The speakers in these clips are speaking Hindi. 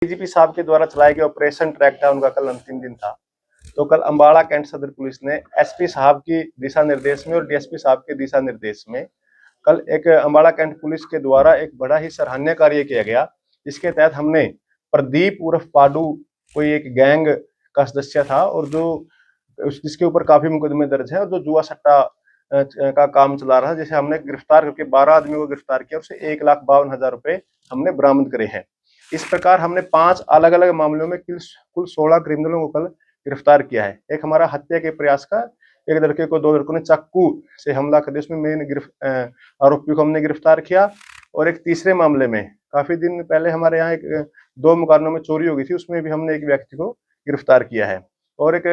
डीजीपी साहब के द्वारा चलाए गए ऑपरेशन ट्रैक था, उनका कल अंतिम दिन था। तो कल अम्बाड़ा कैंट सदर पुलिस ने एसपी साहब की दिशा निर्देश में और डीएसपी साहब के दिशा निर्देश में कल एक अम्बाड़ा कैंट पुलिस के द्वारा एक बड़ा ही सराहनीय कार्य किया गया। इसके तहत हमने प्रदीप उर्फ पाडू, कोई एक गैंग का सदस्य था और जो जिसके ऊपर काफी मुकदमे दर्ज है और जो जुआ सट्टा का काम चला रहा है, जैसे हमने गिरफ्तार करके 12 आदमियों को गिरफ्तार किया, उससे 1,52,000 रुपए हमने बरामद करे हैं। इस प्रकार हमने 5 अलग अलग मामलों में कुल 16 क्रिमिनलों को कल गिरफ्तार किया है। एक हमारा हत्या के प्रयास का, एक लड़के को 2 लड़कों ने चाकू से हमला कर दिया, उसमें मेन आरोपी को हमने गिरफ्तार किया। और एक तीसरे मामले में काफी दिन पहले हमारे यहाँ एक 2 मकानों में चोरी हो गई थी, उसमें भी हमने एक व्यक्ति को गिरफ्तार किया है। और एक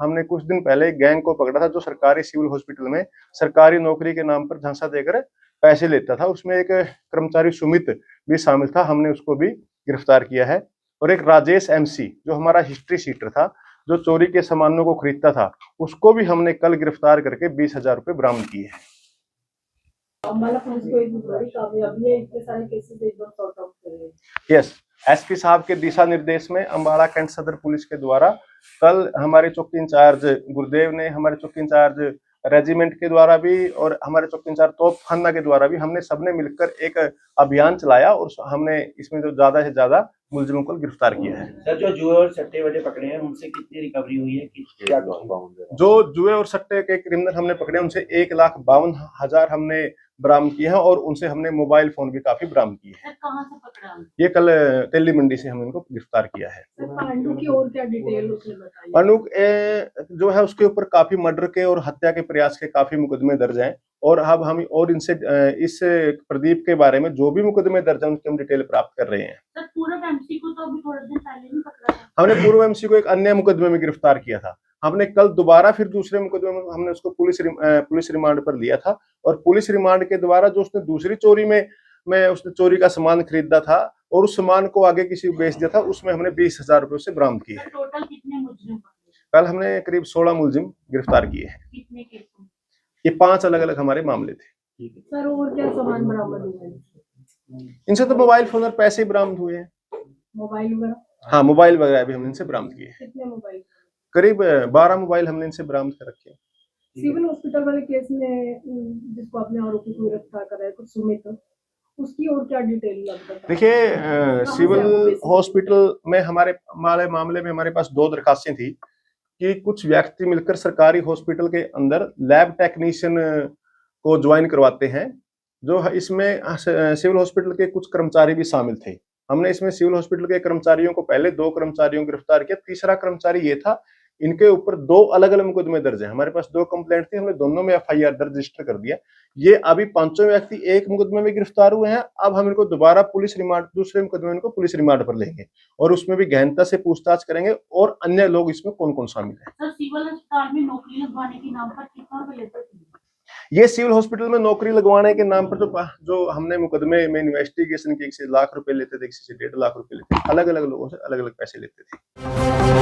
हमने कुछ दिन पहले एक गैंग को पकड़ा था जो सरकारी सिविल हॉस्पिटल में सरकारी नौकरी के नाम पर झांसा देकर पैसे लेता था। उसमें एक कर्मचारी सुमित भी शामिल था, हमने उसको भी गिरफ्तार किया है। और एक राजेश एमसी जो हमारा हिस्ट्री सीटर था, जो चोरी के सामानों को खरीदता था, उसको भी हमने कल गिरफ्तार करके 20,000 रुपए बरामद किए हैं। यस, एसपी साहब के दिशा निर्देश में अम्बाड़ा कैंट सदर पुलिस के द्वारा कल हमारे चौकी इंचार्ज गुरुदेव ने, हमारे चौकी इंचार्ज रेजिमेंट के द्वारा भी और हमारे चौकी इंचार्ज तोपखाना के द्वारा भी हमने सबने मिलकर एक अभियान चलाया और हमने इसमें जो ज्यादा से ज्यादा मुलजिमों को गिरफ्तार किया है। सर, जो जुए और सट्टे वाले पकड़े हैं उनसे कितनी रिकवरी हुई है? क्या जो जुए और सट्टे के क्रिमिनल हमने पकड़े हैं उनसे 1,52,000 हमने बरामद किए हैं और उनसे हमने मोबाइल फोन भी काफी बरामद किए हैं। कहां से पकड़ा? ये कल तेली मंडी से हमने इनको गिरफ्तार किया है। पांडु की और क्या डिटेल उसने बताई? पांडु जो है उसके ऊपर काफी मर्डर के और हत्या के प्रयास के काफी मुकदमे दर्ज हैं और अब हम और इनसे इस प्रदीप के बारे में जो भी मुकदमे दर्ज हैं उनकी हम डिटेल प्राप्त कर रहे हैं। सर, पूर्व एमसी को तो अभी थोड़े दिन पहले ही पकड़ा था। हमने पूर्व एमसी को एक अन्य मुकदमे में गिरफ्तार किया था। हमने कल दोबारा फिर दूसरे मुकदमे में हमने उसको पुलिस रिमांड पर लिया था और पुलिस रिमांड के द्वारा जो उसने दूसरी चोरी में उसने चोरी का सामान खरीदा था और उस सामान को आगे किसी को बेच दिया था, उसमें हमने 20,000 रुपए से बरामद किए। टोटल कितने मुलजिम पकड़े? कल हमने करीब 16 मुलजिम गिरफ्तार किए हैं। कितने केसों? ये 5 अलग अलग हमारे मामले थे। सर, और क्या सामान बरामद हुआ है? इनसे तो मोबाइल फोन और पैसे बरामद हुए हैं। मोबाइल वगैरह? हाँ, मोबाइल वगैरह भी हमने इनसे बरामद किए हैं। कितने मोबाइल? करीब 12 मोबाइल हमने इनसे बरामद कर रखे हैं। सिविल हॉस्पिटल वाले केस में जिसको आपने आरोपी को गिरफ्तार करा है, कुछ सुमित, उसकी और क्या डिटेल लगता है? देखिए, सिविल हॉस्पिटल में हमारे मामले में हमारे पास 2 दरखास्तें थी कि कुछ व्यक्ति मिलकर सरकारी हॉस्पिटल के अंदर लैब टेक्नीशियन को ज्वाइन करवाते हैं। जो इसमें सिविल हॉस्पिटल के कुछ कर्मचारी भी शामिल थे। हमने इसमें सिविल हॉस्पिटल के कर्मचारियों को पहले 2 कर्मचारियों को गिरफ्तार किया। तीसरा कर्मचारी ये था, इनके ऊपर 2 अलग अलग मुकदमे दर्ज हैं। हमारे पास 2 कंप्लेंट थी, हमने दोनों में एफआईआर दर्ज रजिस्टर कर दिया। ये अभी 5 व्यक्ति एक मुकदमे में गिरफ्तार हुए हैं। अब हम इनको दोबारा पुलिस रिमांड, दूसरे मुकदमे में इनको पुलिस रिमांड पर लेंगे और उसमें भी गहनता से पूछताछ करेंगे और अन्य लोग इसमें कौन कौन शामिल है। सर, सिविल अस्पताल में नौकरी लगवाने के नाम पर कितना रुपए लेते थे? ये सिविल हॉस्पिटल में नौकरी लगवाने के नाम पर जो हमने मुकदमे में इन्वेस्टिगेशन की, 1 से लाख रुपए लेते थे, 1 से 1.5 लाख रुपए लेते थे। अलग अलग लोगों से अलग अलग पैसे लेते थे।